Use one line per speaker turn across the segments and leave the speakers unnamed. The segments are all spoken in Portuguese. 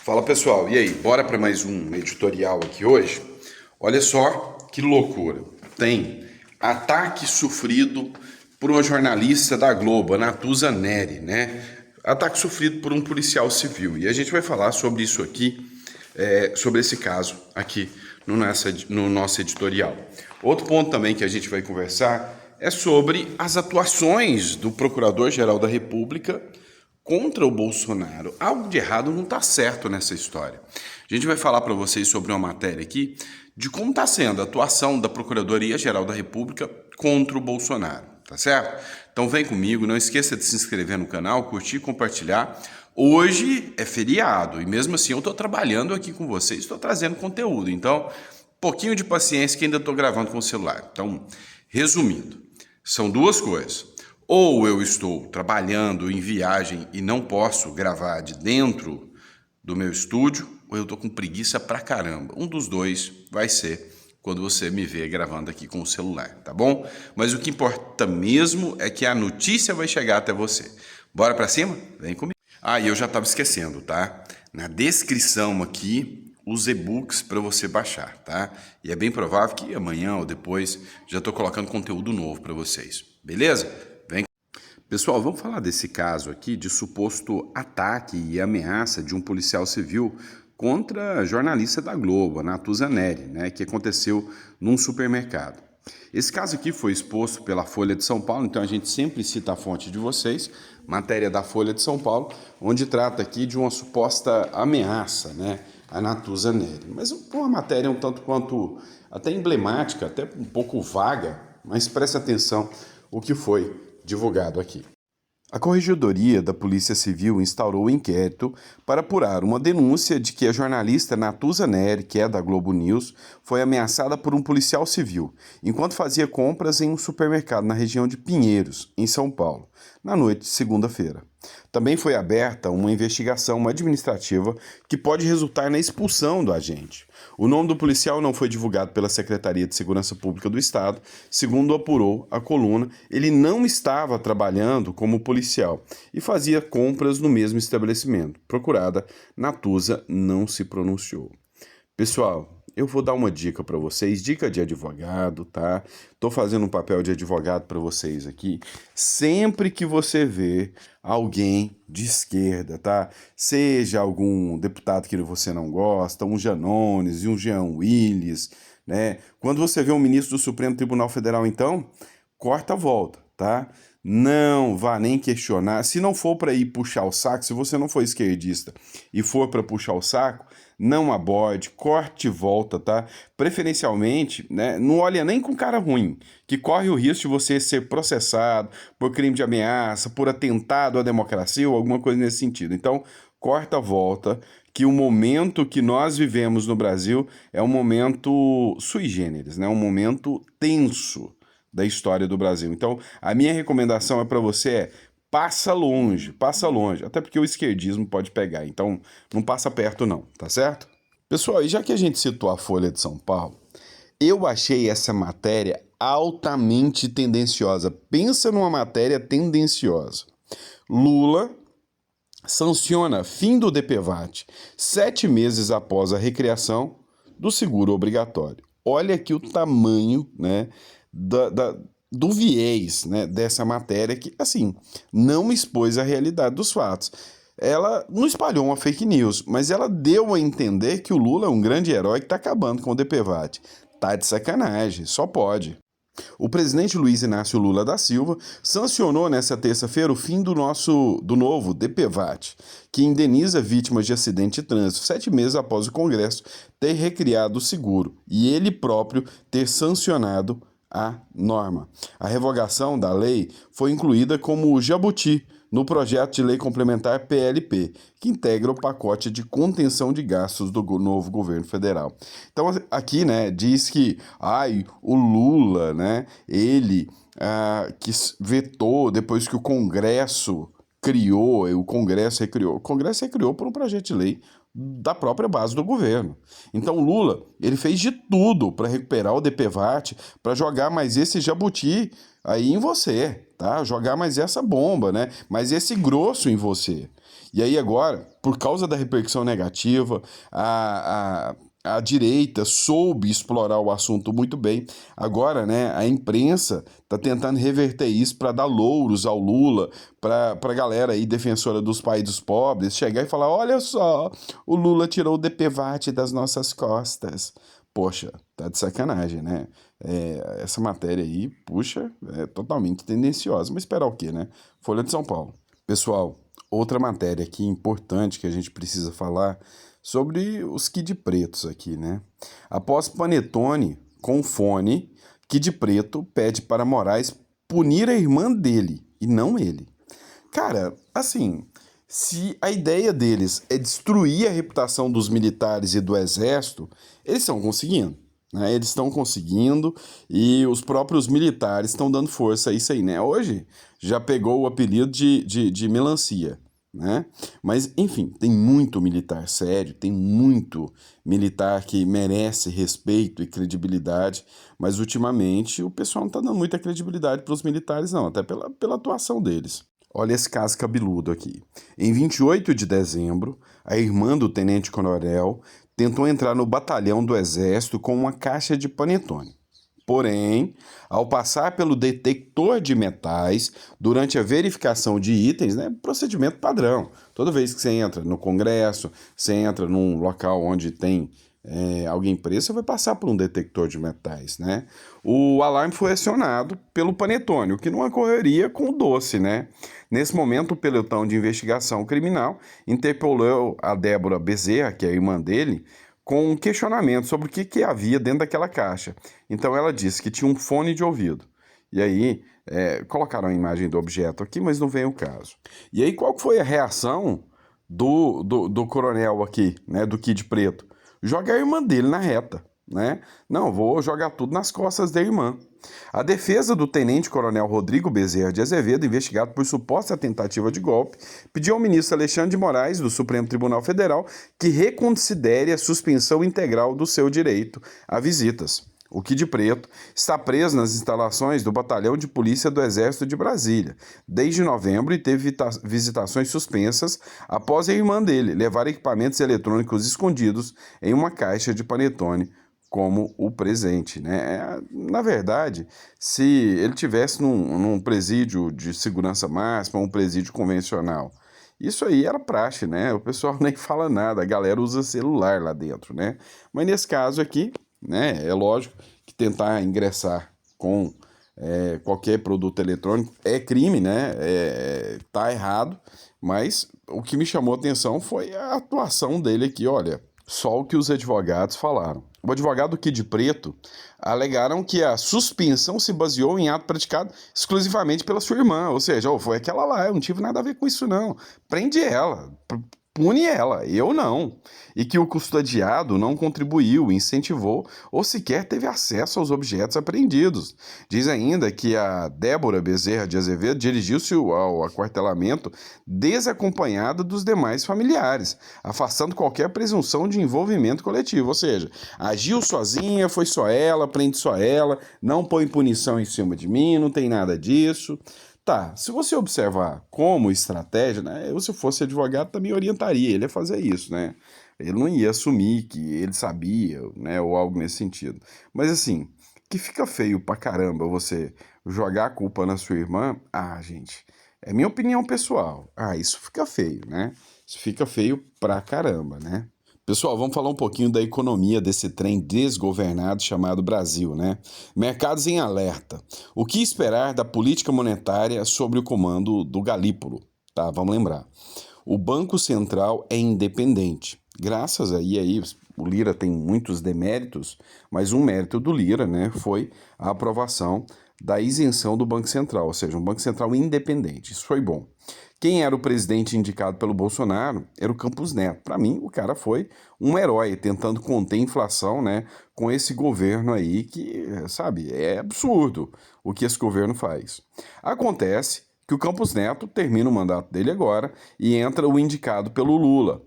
Fala pessoal, e aí, bora para mais um editorial aqui hoje? Olha só que loucura. Tem ataque sofrido por uma jornalista da Globo, a Natuza Neri, né? Ataque sofrido por um policial civil. E a gente vai falar sobre isso aqui, sobre esse caso aqui no nosso editorial. Outro ponto também que a gente vai conversar é sobre as atuações do Procurador-Geral da República contra o Bolsonaro. Algo de errado não está certo nessa história. A gente vai falar para vocês sobre uma matéria aqui de como está sendo a atuação da Procuradoria-Geral da República contra o Bolsonaro, tá certo? Então vem comigo, não esqueça de se inscrever no canal, curtir e compartilhar. Hoje é feriado e mesmo assim eu estou trabalhando aqui com vocês, estou trazendo conteúdo. Então, pouquinho de paciência que ainda estou gravando com o celular. Então, resumindo, são duas coisas. Ou eu estou trabalhando em viagem e não posso gravar de dentro do meu estúdio, ou eu estou com preguiça pra caramba. Um dos dois vai ser quando você me vê gravando aqui com o celular, tá bom? Mas o que importa mesmo é que a notícia vai chegar até você. Bora pra cima? Vem comigo. Ah, e eu já estava esquecendo, tá? Na descrição aqui, os e-books para você baixar, tá? E é bem provável que amanhã ou depois já estou colocando conteúdo novo para vocês, beleza? Pessoal, vamos falar desse caso aqui de suposto ataque e ameaça de um policial civil contra a jornalista da Globo, a Natuza Neri, né, que aconteceu num supermercado. Esse caso aqui foi exposto pela Folha de São Paulo, então a gente sempre cita a fonte de vocês, matéria da Folha de São Paulo, onde trata aqui de uma suposta ameaça, né, a Natuza Neri. Mas uma matéria um tanto quanto até emblemática, até um pouco vaga, mas preste atenção o que foi divulgado aqui. A Corregedoria da Polícia Civil instaurou um inquérito para apurar uma denúncia de que a jornalista Natuza Neri, que é da Globo News, foi ameaçada por um policial civil enquanto fazia compras em um supermercado na região de Pinheiros, em São Paulo, na noite de segunda-feira. Também foi aberta uma investigação administrativa que pode resultar na expulsão do agente. O nome do policial não foi divulgado pela Secretaria de Segurança Pública do Estado. Segundo apurou a coluna, ele não estava trabalhando como policial e fazia compras no mesmo estabelecimento. Procurada, Natuza não se pronunciou. Pessoal, eu vou dar uma dica para vocês, dica de advogado, tá? Tô fazendo um papel de advogado para vocês aqui. Sempre que você vê alguém de esquerda, tá? Seja algum deputado que você não gosta, um Janones e um Jean Willis, né? Quando você vê um ministro do Supremo Tribunal Federal, então, corta a volta, tá? Não vá nem questionar. Se não for para ir puxar o saco, se você não for esquerdista e for para puxar o saco, não aborde, corte e volta, tá? Preferencialmente, né, não olha nem com cara ruim, que corre o risco de você ser processado por crime de ameaça, por atentado à democracia ou alguma coisa nesse sentido. Então, corta a volta, que o momento que nós vivemos no Brasil é um momento sui generis, né? Um momento tenso da história do Brasil. Então, a minha recomendação é para você passa longe, até porque o esquerdismo pode pegar, então não passa perto não, tá certo? Pessoal, e já que a gente citou a Folha de São Paulo, eu achei essa matéria altamente tendenciosa. Pensa numa matéria tendenciosa. Lula sanciona fim do DPVAT 7 meses após a recriação do seguro obrigatório. Olha aqui o tamanho, né, do viés, né, dessa matéria que, assim, não expôs a realidade dos fatos. Ela não espalhou uma fake news, mas ela deu a entender que o Lula é um grande herói que está acabando com o DPVAT. Tá de sacanagem, só pode. O presidente Luiz Inácio Lula da Silva sancionou nesta terça-feira o fim do novo DPVAT, que indeniza vítimas de acidente de trânsito 7 meses após o Congresso ter recriado o seguro e ele próprio ter sancionado a norma. A revogação da lei foi incluída como jabuti no projeto de lei complementar PLP, que integra o pacote de contenção de gastos do novo governo federal. Então, aqui, né, diz que o Lula, né, ele que vetou depois que o Congresso recriou por um projeto de lei da própria base do governo. Então o Lula, ele fez de tudo para recuperar o DPVAT, para jogar mais esse jabuti aí em você, tá? Jogar mais essa bomba, né? Mais esse grosso em você. E aí agora, por causa da repercussão negativa, a direita soube explorar o assunto muito bem. Agora, né, a imprensa está tentando reverter isso para dar louros ao Lula, para a galera aí defensora dos pais dos pobres chegar e falar: olha só, o Lula tirou o DPVAT das nossas costas. Poxa, tá de sacanagem, né? Essa matéria aí, puxa, é totalmente tendenciosa. Mas esperar o quê, né? Folha de São Paulo. Pessoal, outra matéria aqui importante que a gente precisa falar sobre os Kid Pretos aqui, né? Após Panetone com fone, Kid Preto pede para Moraes punir a irmã dele e não ele. Cara, assim, se a ideia deles é destruir a reputação dos militares e do exército, eles estão conseguindo. Né? Eles estão conseguindo e os próprios militares estão dando força a isso aí, né? Hoje já pegou o apelido de melancia, né? Mas, enfim, tem muito militar sério, tem muito militar que merece respeito e credibilidade, mas ultimamente o pessoal não está dando muita credibilidade para os militares, não, até pela atuação deles. Olha esse caso cabeludo aqui. Em 28 de dezembro, a irmã do tenente-coronel tentou entrar no batalhão do Exército com uma caixa de panetone. Porém, ao passar pelo detector de metais, durante a verificação de itens, né, procedimento padrão. Toda vez que você entra no Congresso, você entra num local onde tem alguém preso, você vai passar por um detector de metais, né? O alarme foi acionado pelo panetone, o que não ocorreria com o doce, né? Nesse momento, o pelotão de investigação criminal interpelou a Débora Bezerra, que é a irmã dele, com um questionamento sobre o que havia dentro daquela caixa. Então ela disse que tinha um fone de ouvido. E aí, colocaram a imagem do objeto aqui, mas não vem o caso. E aí, qual foi a reação do coronel aqui, né, do Kid Preto? Joga a irmã dele na reta, né? Não, vou jogar tudo nas costas da irmã. A defesa do tenente-coronel Rodrigo Bezerra de Azevedo, investigado por suposta tentativa de golpe, pediu ao ministro Alexandre de Moraes, do Supremo Tribunal Federal, que reconsidere a suspensão integral do seu direito a visitas. O Kid Preto está preso nas instalações do Batalhão de Polícia do Exército de Brasília desde novembro e teve visitações suspensas após a irmã dele levar equipamentos eletrônicos escondidos em uma caixa de panetone como o presente, né? Na verdade, se ele tivesse num presídio de segurança máxima, um presídio convencional, isso aí era praxe, né? O pessoal nem fala nada, a galera usa celular lá dentro, né? Mas nesse caso aqui, né, é lógico que tentar ingressar com qualquer produto eletrônico é crime, né? Tá errado, mas o que me chamou a atenção foi a atuação dele aqui, olha, só o que os advogados falaram. O advogado Kid Preto alegaram que a suspensão se baseou em ato praticado exclusivamente pela sua irmã, ou seja, foi aquela lá, eu não tive nada a ver com isso não, prende ela, pune ela, eu não. E que o custodiado não contribuiu, incentivou ou sequer teve acesso aos objetos apreendidos. Diz ainda que a Débora Bezerra de Azevedo dirigiu-se ao aquartelamento desacompanhada dos demais familiares, afastando qualquer presunção de envolvimento coletivo. Ou seja, agiu sozinha, foi só ela, prende só ela, não põe punição em cima de mim, não tem nada disso. Tá, se você observar como estratégia, né, eu se fosse advogado também orientaria ele a fazer isso, né? Ele não ia assumir que ele sabia, né, ou algo nesse sentido. Mas assim, que fica feio pra caramba você jogar a culpa na sua irmã, gente, é minha opinião pessoal. Isso fica feio, né? Isso fica feio pra caramba, né? Pessoal, vamos falar um pouquinho da economia desse trem desgovernado chamado Brasil, né? Mercados em alerta. O que esperar da política monetária sobre o comando do Galípolo? Tá, vamos lembrar. O Banco Central é independente. Graças aí o Lira tem muitos deméritos, mas um mérito do Lira, né, foi a aprovação da isenção do Banco Central, ou seja, um Banco Central independente. Isso foi bom. Quem era o presidente indicado pelo Bolsonaro era o Campos Neto. Para mim, o cara foi um herói tentando conter a inflação, né, com esse governo aí que, sabe, é absurdo o que esse governo faz. Acontece que o Campos Neto termina o mandato dele agora e entra o indicado pelo Lula.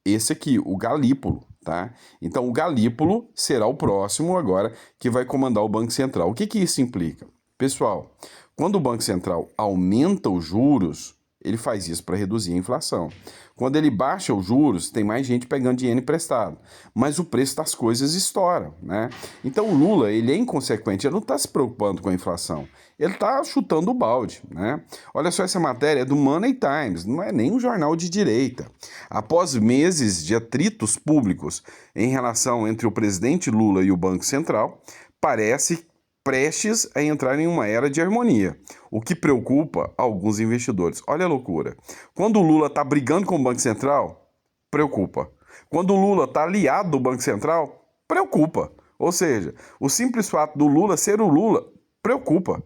Esse aqui, o Galípolo, tá? Então, o Galípolo será o próximo agora que vai comandar o Banco Central. O que isso implica? Pessoal, quando o Banco Central aumenta os juros, ele faz isso para reduzir a inflação. Quando ele baixa os juros, tem mais gente pegando dinheiro emprestado, mas o preço das coisas estoura, né? Então o Lula, ele é inconsequente, ele não está se preocupando com a inflação, ele está chutando o balde, né? Olha só, essa matéria é do Money Times, não é nem um jornal de direita. Após meses de atritos públicos em relação entre o presidente Lula e o Banco Central, parece prestes a entrar em uma era de harmonia, o que preocupa alguns investidores. Olha a loucura. Quando o Lula está brigando com o Banco Central, preocupa. Quando o Lula está aliado do Banco Central, preocupa. Ou seja, o simples fato do Lula ser o Lula preocupa.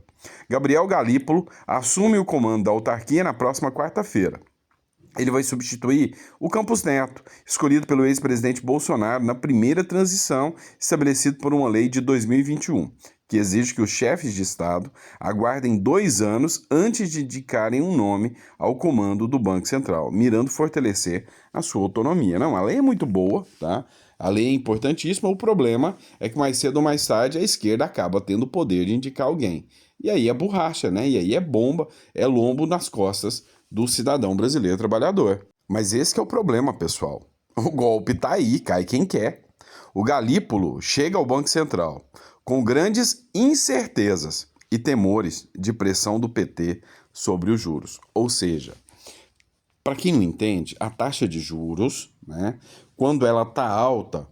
Gabriel Galípolo assume o comando da autarquia na próxima quarta-feira. Ele vai substituir o Campos Neto, escolhido pelo ex-presidente Bolsonaro na primeira transição estabelecida por uma lei de 2021, que exige que os chefes de Estado aguardem 2 anos antes de indicarem um nome ao comando do Banco Central, mirando fortalecer a sua autonomia. Não, a lei é muito boa, tá? A lei é importantíssima, o problema é que mais cedo ou mais tarde a esquerda acaba tendo o poder de indicar alguém. E aí é borracha, né? E aí é bomba, é lombo nas costas do cidadão brasileiro trabalhador. Mas esse que é o problema, pessoal. O golpe tá aí, cai quem quer. O Galípolo chega ao Banco Central com grandes incertezas e temores de pressão do PT sobre os juros. Ou seja, para quem não entende, a taxa de juros, né, quando ela tá alta,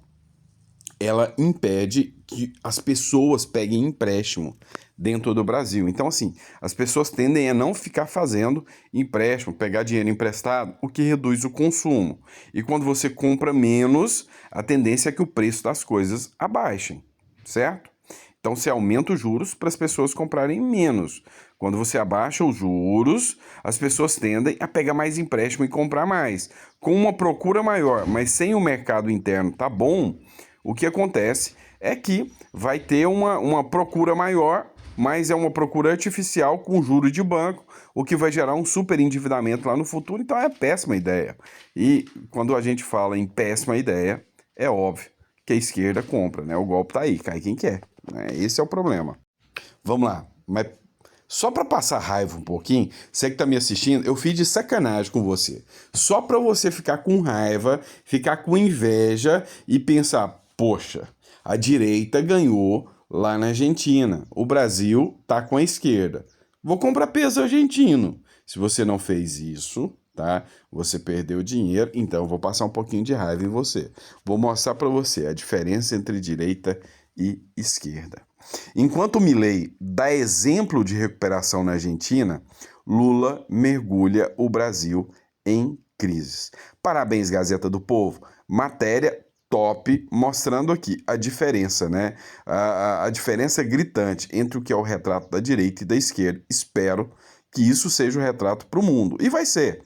ela impede que as pessoas peguem empréstimo dentro do Brasil. Então, assim, as pessoas tendem a não ficar fazendo empréstimo, pegar dinheiro emprestado, o que reduz o consumo. E quando você compra menos, a tendência é que o preço das coisas abaixem, certo? Então, você aumenta os juros para as pessoas comprarem menos. Quando você abaixa os juros, as pessoas tendem a pegar mais empréstimo e comprar mais. Com uma procura maior, mas sem o mercado interno tá bom, o que acontece é que vai ter uma procura maior, mas é uma procura artificial com juros de banco, o que vai gerar um super endividamento lá no futuro. Então é péssima ideia. E quando a gente fala em péssima ideia, é óbvio que a esquerda compra, né? O golpe tá aí, cai quem quer, né? Esse é o problema. Vamos lá, mas só para passar raiva um pouquinho, você que tá me assistindo, eu fiz de sacanagem com você. Só para você ficar com raiva, ficar com inveja e pensar, poxa, a direita ganhou lá na Argentina. O Brasil tá com a esquerda. Vou comprar peso argentino. Se você não fez isso, tá? Você perdeu dinheiro, então eu vou passar um pouquinho de raiva em você. Vou mostrar para você a diferença entre direita e esquerda. Enquanto Milei dá exemplo de recuperação na Argentina, Lula mergulha o Brasil em crises. Parabéns, Gazeta do Povo. Matéria top, mostrando aqui a diferença, né? A diferença gritante entre o que é o retrato da direita e da esquerda. Espero que isso seja o retrato para o mundo. E vai ser.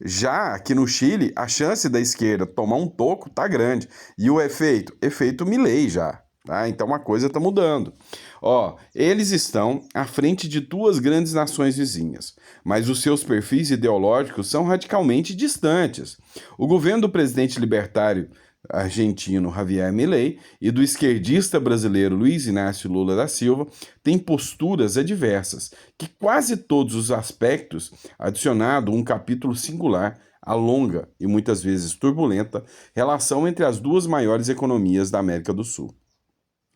Já aqui no Chile, a chance da esquerda tomar um toco tá grande. E o efeito? Efeito Milei já. Tá? Então a coisa está mudando. Ó, eles estão à frente de 2 grandes nações vizinhas, mas os seus perfis ideológicos são radicalmente distantes. O governo do presidente libertário argentino Javier Milei e do esquerdista brasileiro Luiz Inácio Lula da Silva têm posturas adversas, que quase todos os aspectos adicionado um capítulo singular à longa e muitas vezes turbulenta relação entre as 2 maiores economias da América do Sul.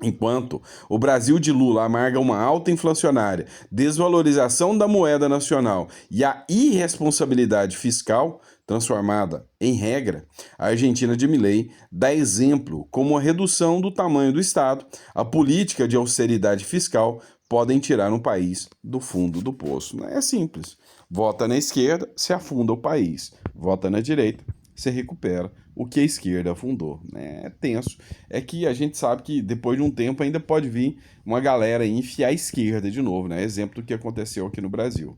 Enquanto o Brasil de Lula amarga uma alta inflacionária, desvalorização da moeda nacional e a irresponsabilidade fiscal, transformada em regra, a Argentina de Milei dá exemplo como a redução do tamanho do Estado, a política de austeridade fiscal podem tirar um país do fundo do poço. É simples. Vota na esquerda, se afunda o país. Vota na direita, você recupera o que a esquerda afundou, né? É tenso. É que a gente sabe que depois de um tempo ainda pode vir uma galera aí enfiar a esquerda de novo, né? Exemplo do que aconteceu aqui no Brasil.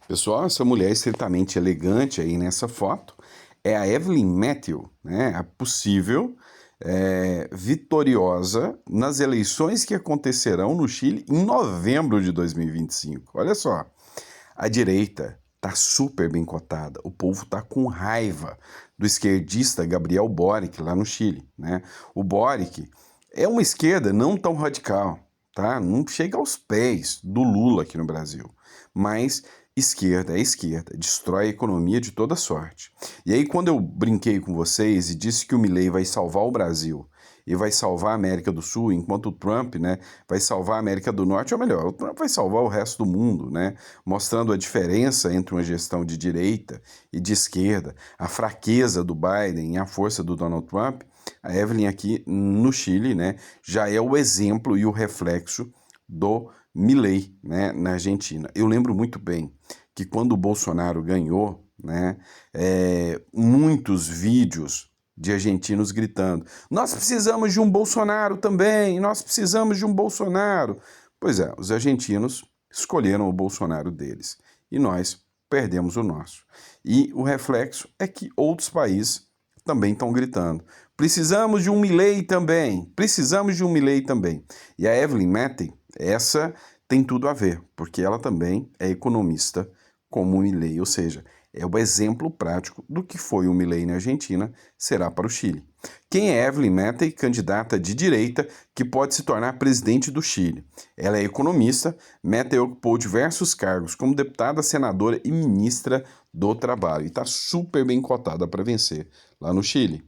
Pessoal, essa mulher estritamente elegante aí nessa foto é a Evelyn Matthew, né? A possível vitoriosa nas eleições que acontecerão no Chile em novembro de 2025. Olha só, a direita tá super bem cotada. O povo tá com raiva do esquerdista Gabriel Boric lá no Chile, né? O Boric é uma esquerda não tão radical, tá? Não chega aos pés do Lula aqui no Brasil, mas esquerda é esquerda, destrói a economia de toda sorte. E aí quando eu brinquei com vocês e disse que o Milei vai salvar o Brasil e vai salvar a América do Sul, enquanto o Trump, né, vai salvar a América do Norte, ou melhor, o Trump vai salvar o resto do mundo, né, mostrando a diferença entre uma gestão de direita e de esquerda, a fraqueza do Biden e a força do Donald Trump. A Evelyn aqui no Chile, né, já é o exemplo e o reflexo do Milei, né, na Argentina. Eu lembro muito bem que quando o Bolsonaro ganhou, né, muitos vídeos de argentinos gritando: nós precisamos de um Bolsonaro também, nós precisamos de um Bolsonaro. Pois é, os argentinos escolheram o Bolsonaro deles e nós perdemos o nosso. E o reflexo é que outros países também estão gritando: precisamos de um Milei também, precisamos de um Milei também. E a Evelyn Matthey, essa tem tudo a ver, porque ela também é economista como o Milei, ou seja, é o exemplo prático do que foi o Milei na Argentina, será para o Chile. Quem é Evelyn Matthey, candidata de direita que pode se tornar presidente do Chile? Ela é economista, Matthey ocupou diversos cargos como deputada, senadora e ministra do Trabalho e está super bem cotada para vencer lá no Chile.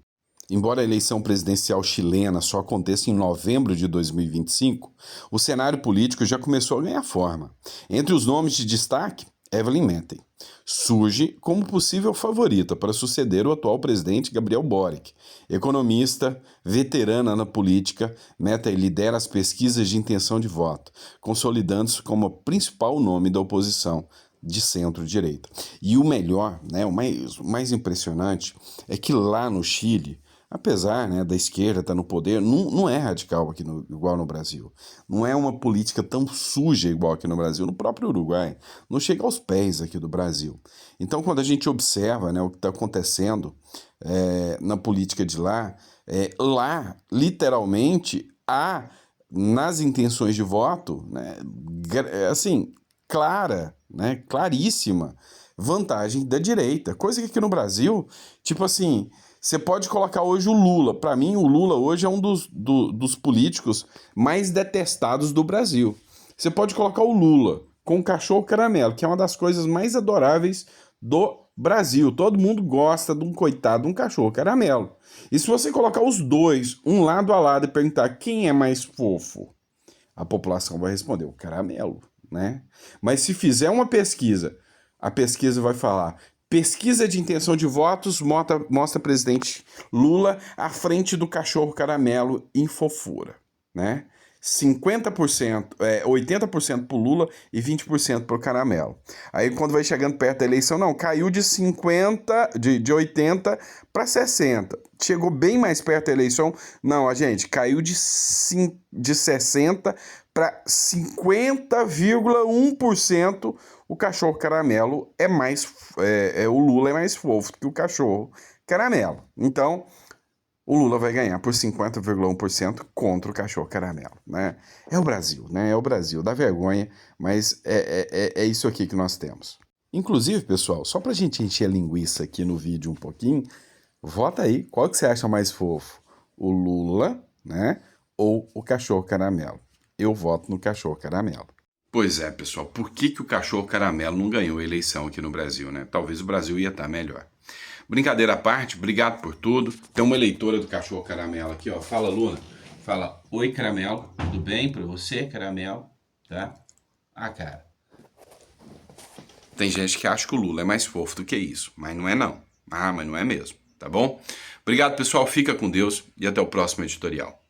Embora a eleição presidencial chilena só aconteça em novembro de 2025, o cenário político já começou a ganhar forma. Entre os nomes de destaque, Evelyn Matthey surge como possível favorita para suceder o atual presidente Gabriel Boric. Economista, veterana na política, Matthey lidera as pesquisas de intenção de voto, consolidando-se como o principal nome da oposição de centro-direita. E o melhor, né, o mais impressionante, é que lá no Chile, apesar, né, da esquerda estar no poder, não é radical aqui igual no Brasil. Não é uma política tão suja igual aqui no Brasil. No próprio Uruguai, não chega aos pés aqui do Brasil. Então, quando a gente observa, né, o que está acontecendo na política de lá, lá, literalmente, há, nas intenções de voto, né, assim, clara, né, claríssima vantagem da direita. Coisa que aqui no Brasil, tipo assim, você pode colocar hoje o Lula. Para mim, o Lula hoje é um dos políticos mais detestados do Brasil. Você pode colocar o Lula com o cachorro caramelo, que é uma das coisas mais adoráveis do Brasil. Todo mundo gosta de um coitado, de um cachorro caramelo. E se você colocar os dois, um lado a lado, e perguntar quem é mais fofo, a população vai responder o caramelo, né? Mas se fizer uma pesquisa, a pesquisa vai falar: pesquisa de intenção de votos mostra presidente Lula à frente do cachorro caramelo em fofura, né? 50%, 80% pro Lula e 20% pro caramelo. Aí quando vai chegando perto da eleição, não, caiu de 80 para 60. Chegou bem mais perto da eleição, não, gente, caiu de 60 para 50,1%. O cachorro caramelo o Lula é mais fofo que o cachorro caramelo. Então, o Lula vai ganhar por 50,1% contra o cachorro caramelo, né? É o Brasil, né? É o Brasil, dá vergonha, mas é isso aqui que nós temos. Inclusive, pessoal, só pra gente encher a linguiça aqui no vídeo um pouquinho, vota aí, qual que você acha mais fofo? O Lula, né? Ou o cachorro caramelo? Eu voto no cachorro caramelo. Pois é, pessoal, por que o cachorro caramelo não ganhou a eleição aqui no Brasil, né? Talvez o Brasil ia estar melhor. Brincadeira à parte, obrigado por tudo. Tem uma eleitora do cachorro caramelo aqui, ó. Fala, Luna. Fala: oi, caramelo. Tudo bem pra você, caramelo? Tá? Ah, cara. Tem gente que acha que o Lula é mais fofo do que isso, mas não é não. Ah, mas não é mesmo, tá bom? Obrigado, pessoal. Fica com Deus e até o próximo editorial.